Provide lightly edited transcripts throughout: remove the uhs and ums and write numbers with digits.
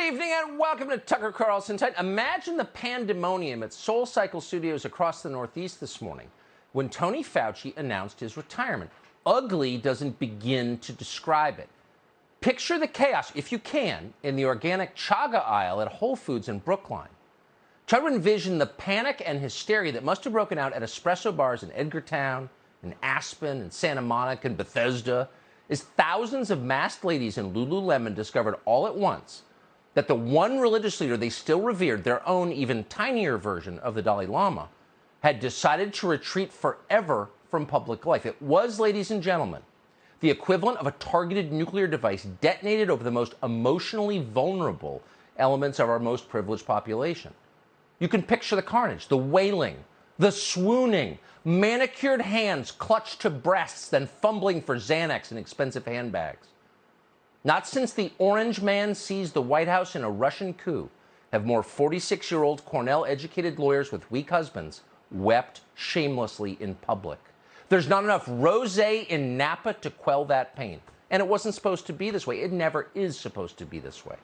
evening and welcome to Tucker Carlson Tonight. Imagine the pandemonium at SoulCycle Studios across the Northeast this morning when Tony Fauci announced his retirement. Ugly doesn't begin to describe it. Picture the chaos, if you can, in the organic chaga aisle at Whole Foods in Brookline. Try to envision the panic and hysteria that must have broken out at espresso bars in Edgartown, in Aspen, in Santa Monica, and Bethesda, as thousands of masked ladies in Lululemon discovered all at once that the one religious leader they still revered, their own even tinier version of the Dalai Lama, had decided to retreat forever from public life. It was, ladies and gentlemen, the equivalent of a targeted nuclear device detonated over the most emotionally vulnerable elements of our most privileged population. You can picture the carnage, the wailing, the swooning, manicured hands clutched to breasts, then fumbling for Xanax and expensive handbags. Not since the Orange Man seized the White House in a Russian coup have more 46-year-old Cornell-educated lawyers with weak husbands wept shamelessly in public. There's not enough rosé in Napa to quell that pain. And it wasn't supposed to be this way. It never is supposed to be this way.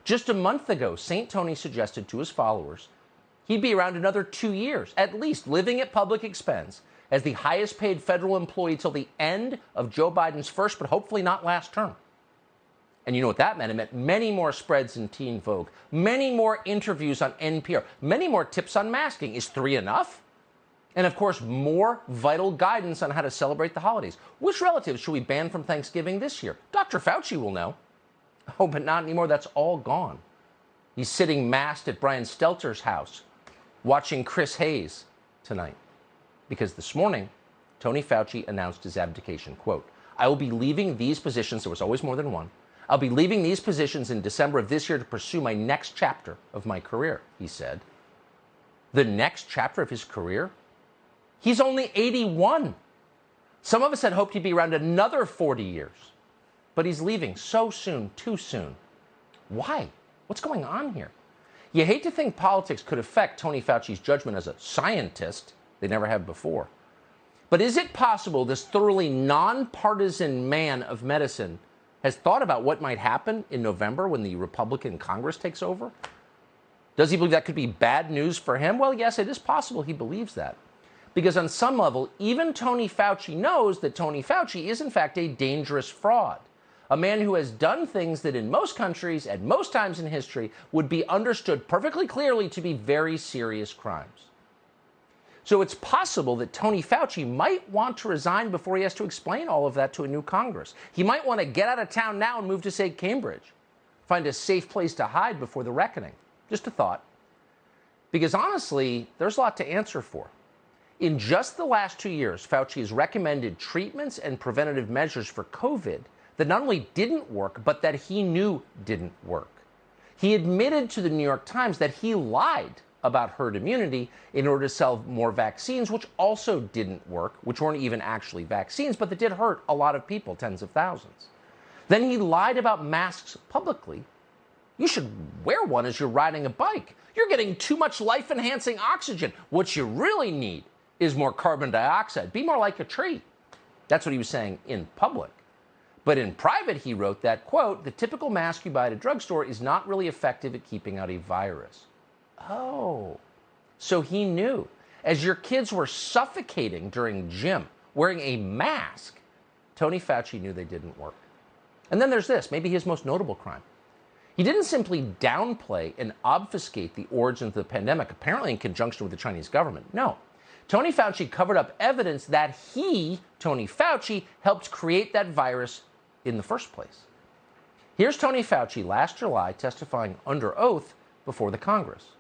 Just a month ago, St. Tony suggested to his followers he'd be around another 2 years, at least, living at public expense as the highest paid federal employee till the end of Joe Biden's first, but hopefully not last term. And you know what that meant? It meant many more spreads in Teen Vogue, many more interviews on NPR, many more tips on masking. Is 3 enough? And of course, more vital guidance on how to celebrate the holidays. Which relatives should we ban from Thanksgiving this year? Dr. Fauci will know. Oh, but not anymore. That's all gone. He's sitting masked at Brian Stelter's house, watching Chris Hayes tonight. Because this morning, Tony Fauci announced his abdication. Quote, "I will be leaving these positions," there was always more than one, "I'll be leaving these positions in December of this year to pursue my next chapter of my career," he said. The next chapter of his career? He's only 81. Some of us had hoped he'd be around another 40 years. But he's leaving so soon, too soon. Why? What's going on here? You hate to think politics could affect Tony Fauci's judgment as a scientist. They never have before. But is it possible this thoroughly nonpartisan man of medicine has thought about what might happen in November when the Republican Congress takes over? Does he believe that could be bad news for him? Well, yes, it is possible he believes that. Because on some level, even Tony Fauci knows that Tony Fauci is, in fact, a dangerous fraud. A man who has done things that in most countries, at most times in history, would be understood perfectly clearly to be very serious crimes. So it's possible that Tony Fauci might want to resign before he has to explain all of that to a new Congress. He might want to get out of town now and move to, say, Cambridge. Find a safe place to hide before the reckoning. Just a thought. Because honestly, there's a lot to answer for. In just the last 2 years, Fauci has recommended treatments and preventative measures for COVID that not only didn't work, but that he knew didn't work. He admitted to the New York Times that he lied about herd immunity in order to sell more vaccines, which also didn't work, which weren't even actually vaccines, but that did hurt a lot of people, tens of thousands. Then he lied about masks publicly. You should wear one as you're riding a bike. You're getting too much life-enhancing oxygen. What you really need is more carbon dioxide. Be more like a tree. That's what he was saying in public. But in private, he wrote that, quote, "The typical mask you buy at a drugstore is not really effective at keeping out a virus." Oh, so he knew. As your kids were suffocating during gym, wearing a mask, Tony Fauci knew they didn't work. And then there's this, maybe his most notable crime. He didn't simply downplay and obfuscate the origins of the pandemic, apparently in conjunction with the Chinese government. No. Tony Fauci covered up evidence that he, Tony Fauci, helped create that virus in the first place. Here's Tony Fauci last July testifying under oath before the Congress.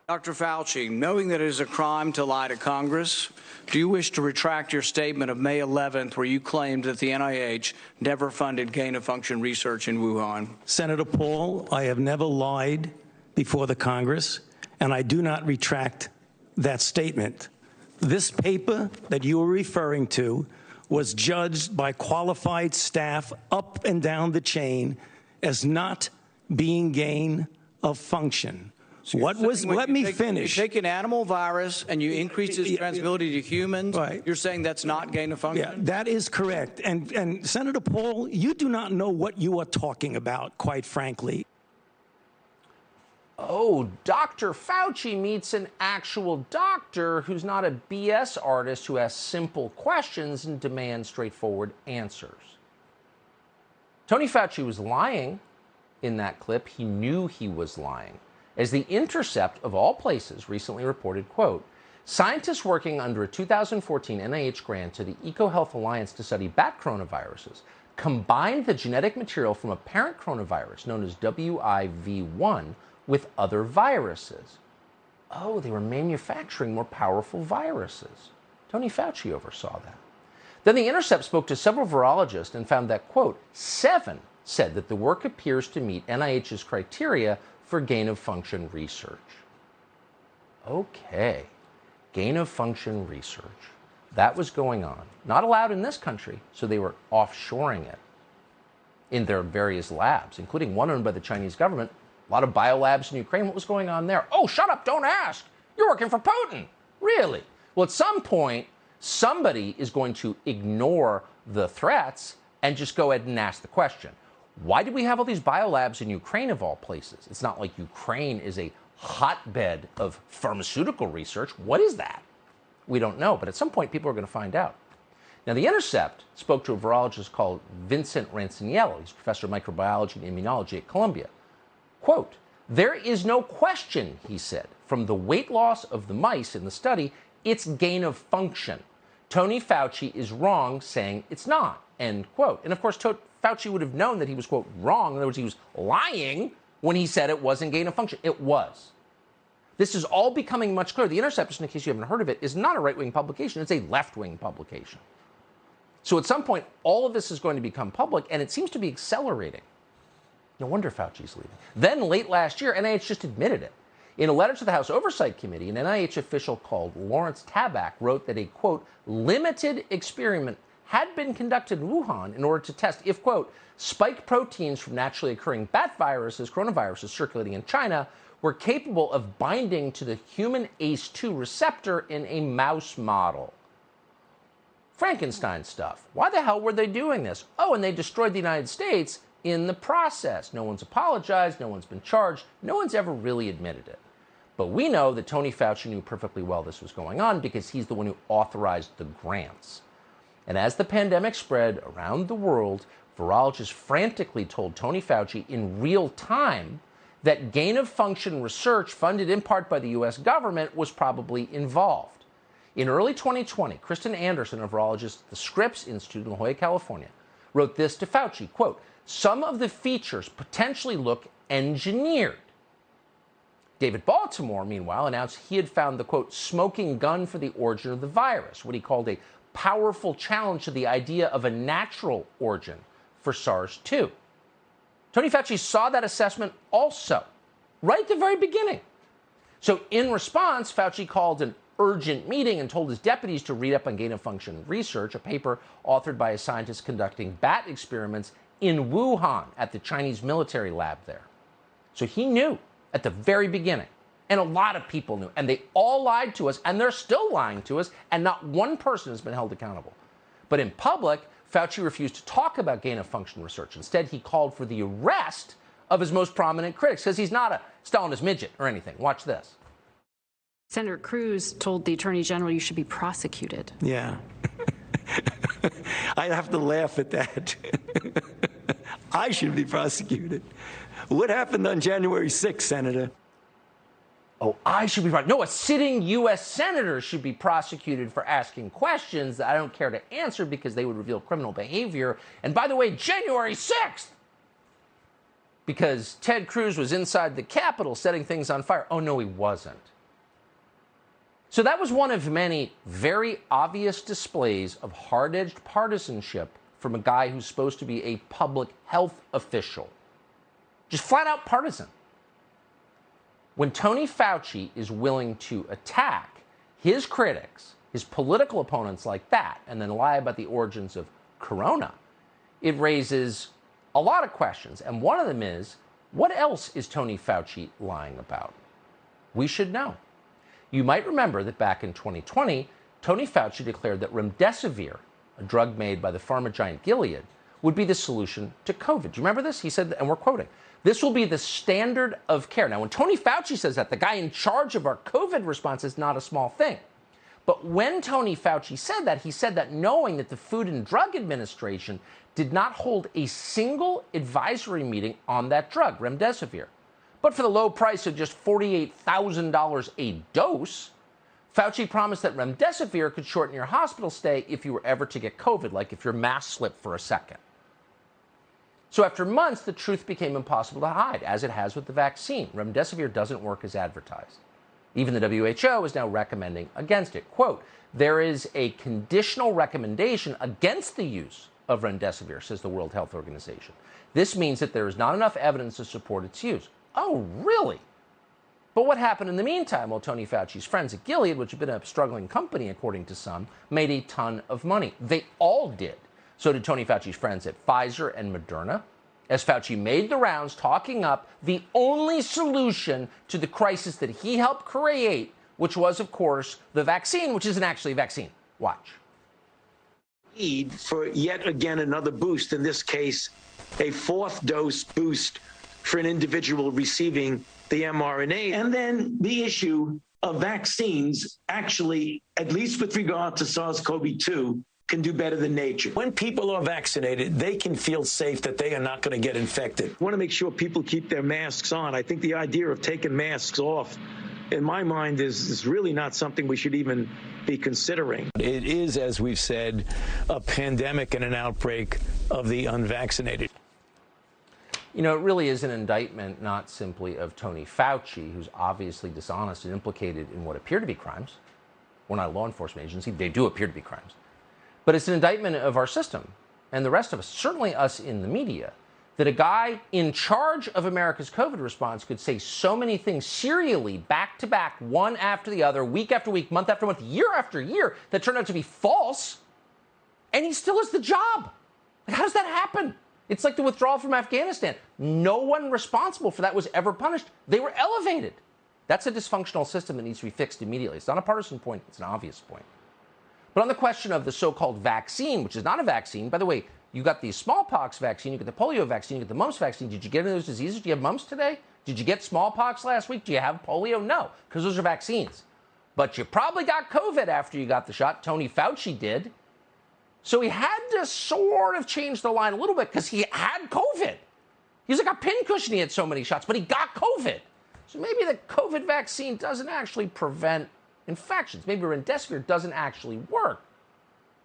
Dr. Fauci, knowing that it is a crime to lie to Congress, do you wish to retract your statement of May 11th where you claimed that the NIH never funded gain-of-function research in Wuhan? Senator Paul, I have never lied before the Congress, and I do not retract that statement. This paper that you are referring to was judged by qualified staff up and down the chain as not being gain of function. So let me finish. You take an animal virus and you increase its transmissibility to humans. Right. You're saying that's not gain of function? Yeah, that is correct. And Senator Paul, you do not know what you are talking about, quite frankly. Oh, Dr. Fauci meets an actual doctor who's not a BS artist who asks simple questions and demands straightforward answers. Tony Fauci was lying in that clip. He knew he was lying. As The Intercept, of all places, recently reported, quote, scientists working under a 2014 NIH grant to the EcoHealth Alliance to study bat coronaviruses combined the genetic material from a parent coronavirus known as WIV1 with other viruses. Oh, they were manufacturing more powerful viruses. Tony Fauci oversaw that. Then The Intercept spoke to several virologists and found that, quote, 7 said that the work appears to meet NIH's criteria for gain-of-function research. Okay, gain-of-function research. That was going on. Not allowed in this country, so they were offshoring it in their various labs, including one owned by the Chinese government. A lot of biolabs in Ukraine. What was going on there? Oh, shut up, don't ask. You're working for Putin. Really? Well, at some point, somebody is going to ignore the threats and just go ahead and ask the question. Why did we have all these biolabs in Ukraine, of all places? It's not like Ukraine is a hotbed of pharmaceutical research. What is that? We don't know, but at some point, people are going to find out. Now, The Intercept spoke to a virologist called Vincent Ranciniello. He's professor of microbiology and immunology at Columbia. Quote, there is no question, he said, from the weight loss of the mice in the study, it's gain of function. Tony Fauci is wrong saying it's not, end quote. And of course, Fauci would have known that he was, quote, wrong. In other words, he was lying when he said it wasn't gain of function. It was. This is all becoming much clearer. The Intercept, just in case you haven't heard of it, is not a right-wing publication. It's a left-wing publication. So at some point, all of this is going to become public, and it seems to be accelerating. No wonder Fauci's leaving. Then late last year, NIH just admitted it. In a letter to the House Oversight Committee, an NIH official called Lawrence Tabak wrote that a, quote, limited experiment had been conducted in Wuhan in order to test if, quote, spike proteins from naturally occurring bat viruses, coronaviruses circulating in China, were capable of binding to the human ACE2 receptor in a mouse model. Frankenstein stuff. Why the hell were they doing this? Oh, and they destroyed the United States in the process. No one's apologized. No one's been charged. No one's ever really admitted it. But we know that Tony Fauci knew perfectly well this was going on because he's the one who authorized the grants. And as the pandemic spread around the world, virologists frantically told Tony Fauci in real time that gain-of-function research funded in part by the U.S. government was probably involved. In early 2020, Kristen Anderson, a virologist at the Scripps Institute in La Jolla, California, wrote this to Fauci, quote, some of the features potentially look engineered. David Baltimore, meanwhile, announced he had found the, quote, smoking gun for the origin of the virus, what he called a powerful challenge to the idea of a natural origin for SARS-2. Tony Fauci saw that assessment also, right at the very beginning. So in response, Fauci called an urgent meeting and told his deputies to read up on gain-of-function research, a paper authored by a scientist conducting bat experiments in Wuhan at the Chinese military lab there. So he knew at the very beginning, and a lot of people knew, and they all lied to us, and they're still lying to us, and not one person has been held accountable. But in public, Fauci refused to talk about gain-of-function research. Instead, he called for the arrest of his most prominent critics, because he's not a Stalinist midget or anything. Watch this. Senator Cruz told the Attorney General you should be prosecuted. Yeah. I have to laugh at that. I should be prosecuted. What happened on January 6th, Senator? Oh, I should be right. No, a sitting U.S. senator should be prosecuted for asking questions that I don't care to answer because they would reveal criminal behavior. And by the way, January 6th, because Ted Cruz was inside the Capitol setting things on fire. Oh, no, he wasn't. So that was one of many very obvious displays of hard-edged partisanship from a guy who's supposed to be a public health official. Just flat out partisan. When Tony Fauci is willing to attack his critics, his political opponents like that, and then lie about the origins of corona, it raises a lot of questions. And one of them is, what else is Tony Fauci lying about? We should know. You might remember that back in 2020, Tony Fauci declared that remdesivir, a drug made by the pharma giant Gilead, would be the solution to COVID. Do you remember this? He said, and we're quoting, "This will be the standard of care." Now, when Tony Fauci says that, the guy in charge of our COVID response, is not a small thing. But when Tony Fauci said that, he said that knowing that the Food and Drug Administration did not hold a single advisory meeting on that drug, remdesivir. But for the low price of just $48,000 a dose, Fauci promised that remdesivir could shorten your hospital stay if you were ever to get COVID, like if your mask slipped for a second. So after months, the truth became impossible to hide, as it has with the vaccine. Remdesivir doesn't work as advertised. Even the WHO is now recommending against it. Quote, "There is a conditional recommendation against the use of remdesivir," says the World Health Organization. "This means that there is not enough evidence to support its use." Oh, really? But what happened in the meantime? Well, Tony Fauci's friends at Gilead, which have been a struggling company according to some, made a ton of money. They all did. So did Tony Fauci's friends at Pfizer and Moderna, as Fauci made the rounds talking up the only solution to the crisis that he helped create, which was, of course, the vaccine, which isn't actually a vaccine. Watch. Need for yet again another boost, in this case, a fourth dose boost for an individual receiving the mRNA. And then the issue of vaccines actually, at least with regard to SARS-CoV-2, can do better than nature. When people are vaccinated, they can feel safe that they are not going to get infected. I want to make sure people keep their masks on. I think the idea of taking masks off, in my mind, is really not something we should even be considering. It is, as we've said, a pandemic and an outbreak of the unvaccinated. You know, it really is an indictment not simply of Tony Fauci, who's obviously dishonest and implicated in what appear to be crimes. We're not a law enforcement agency. They do appear to be crimes. But it's an indictment of our system and the rest of us, certainly us in the media, that a guy in charge of America's COVID response could say so many things serially, back to back, one after the other, week after week, month after month, year after year, that turned out to be false, and he still has the job. Like, how does that happen? It's like the withdrawal from Afghanistan. No one responsible for that was ever punished. They were elevated. That's a dysfunctional system that needs to be fixed immediately. It's not a partisan point. It's an obvious point. But on the question of the so-called vaccine, which is not a vaccine, by the way, you got the smallpox vaccine, you got the polio vaccine, you got the mumps vaccine. Did you get any of those diseases? Do you have mumps today? Did you get smallpox last week? Do you have polio? No, because those are vaccines. But you probably got COVID after you got the shot. Tony Fauci did. So he had to sort of change the line a little bit because he had COVID. He's like a pincushion, he had so many shots, but he got COVID. So maybe the COVID vaccine doesn't actually prevent infections. Maybe remdesivir doesn't actually work.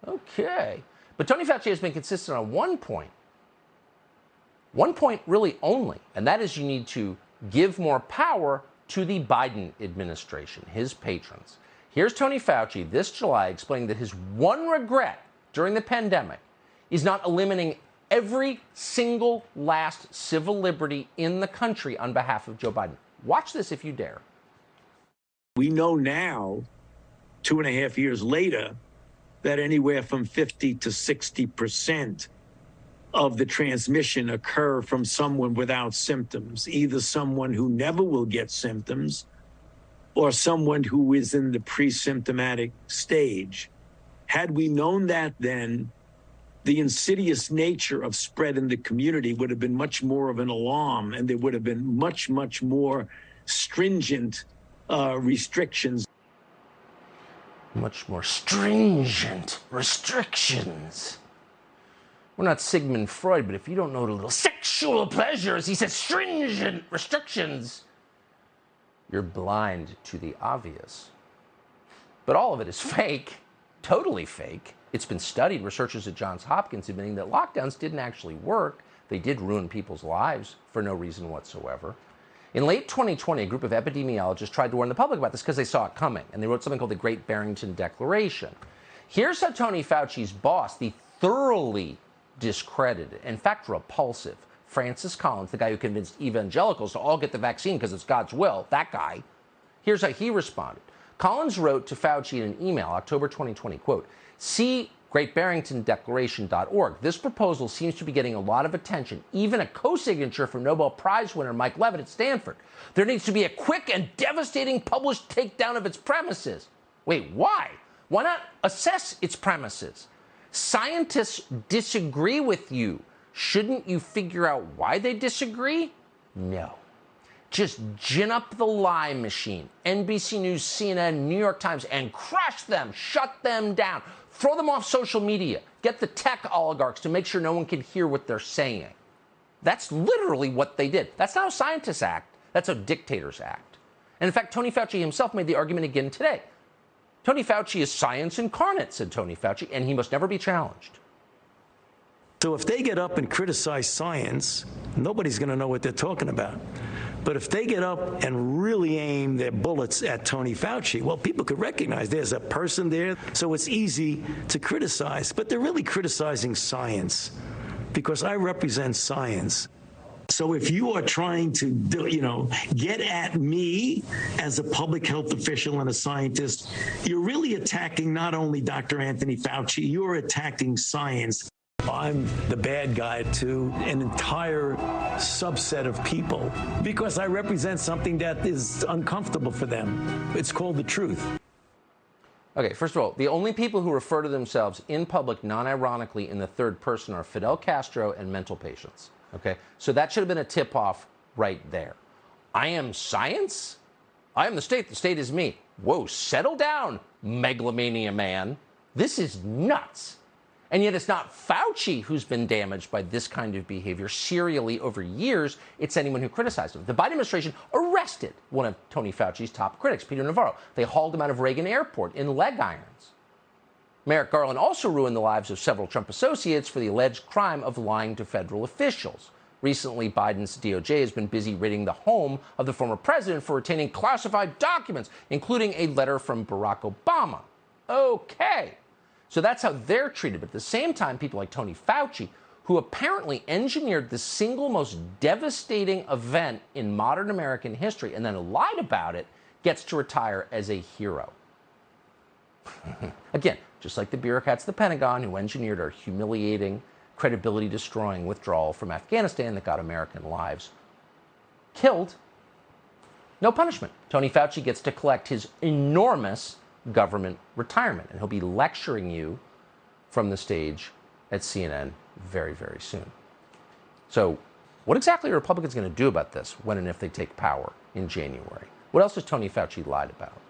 Okay. But Tony Fauci has been consistent on one point really only, and that is you need to give more power to the Biden administration, his patrons. Here's Tony Fauci this July explaining that his one regret during the pandemic is not eliminating every single last civil liberty in the country on behalf of Joe Biden. Watch this if you dare. We know now, 2.5 years later, that anywhere from 50 to 60% of the transmission occur from someone without symptoms, either someone who never will get symptoms or someone who is in the pre-symptomatic stage. Had we known that then, the insidious nature of spread in the community would have been much more of an alarm, and there would have been much, much more stringent restrictions. Much more stringent restrictions. We're not Sigmund Freud, but if you don't know the little sexual pleasures, he says stringent restrictions, you're blind to the obvious. But all of it is fake, totally fake. It's been studied. Researchers at Johns Hopkins admitting that lockdowns didn't actually work. They did ruin people's lives for no reason whatsoever. In late 2020, a group of epidemiologists tried to warn the public about this because they saw it coming, and they wrote something called the Great Barrington Declaration. Here's how Tony Fauci's boss, the thoroughly discredited, in fact repulsive, Francis Collins, the guy who convinced evangelicals to all get the vaccine because it's God's will, that guy, here's how he responded. Collins wrote to Fauci in an email, October 2020, quote, "See greatbarringtondeclaration.org. This proposal seems to be getting a lot of attention, even a co-signature from Nobel Prize winner Mike Levitt at Stanford. There needs to be a quick and devastating published takedown of its premises." Wait, why? Why not assess its premises? Scientists disagree with you. Shouldn't you figure out why they disagree? No. Just gin up the lie machine, NBC News, CNN, New York Times, and crush them, shut them down, throw them off social media, get the tech oligarchs to make sure no one can hear what they're saying. That's literally what they did. That's not how scientists act. That's how dictators act. And in fact, Tony Fauci himself made the argument again today. Tony Fauci is science incarnate, said Tony Fauci, and he must never be challenged. So if they get up and criticize science, nobody's going to know what they're talking about. But if they get up and really aim their bullets at Tony Fauci, well, people could recognize there's a person there, so it's easy to criticize. But they're really criticizing science because I represent science. So if you are trying to, get at me as a public health official and a scientist, you're really attacking not only Dr. Anthony Fauci, you're attacking science. I'm the bad guy to an entire subset of people because I represent something that is uncomfortable for them. It's called the truth. Okay, first of all, the only people who refer to themselves in public non-ironically in the third person are Fidel Castro and mental patients. Okay, so that should have been a tip-off right there. I am science? I am the state is me. Whoa, settle down, megalomania man. This is nuts. And yet it's not Fauci who's been damaged by this kind of behavior serially over years. It's anyone who criticized him. The Biden administration arrested one of Tony Fauci's top critics, Peter Navarro. They hauled him out of Reagan Airport in leg irons. Merrick Garland also ruined the lives of several Trump associates for the alleged crime of lying to federal officials. Recently, Biden's DOJ has been busy raiding the home of the former president for retaining classified documents, including a letter from Barack Obama. Okay. So that's how they're treated. But at the same time, people like Tony Fauci, who apparently engineered the single most devastating event in modern American history and then lied about it, gets to retire as a hero. Again, just like the bureaucrats at the Pentagon who engineered our humiliating, credibility-destroying withdrawal from Afghanistan that got American lives killed, no punishment. Tony Fauci gets to collect his enormous government retirement, and he'll be lecturing you from the stage at CNN very, very soon. So what exactly are Republicans going to do about this when and if they take power in January? What else has Tony Fauci lied about?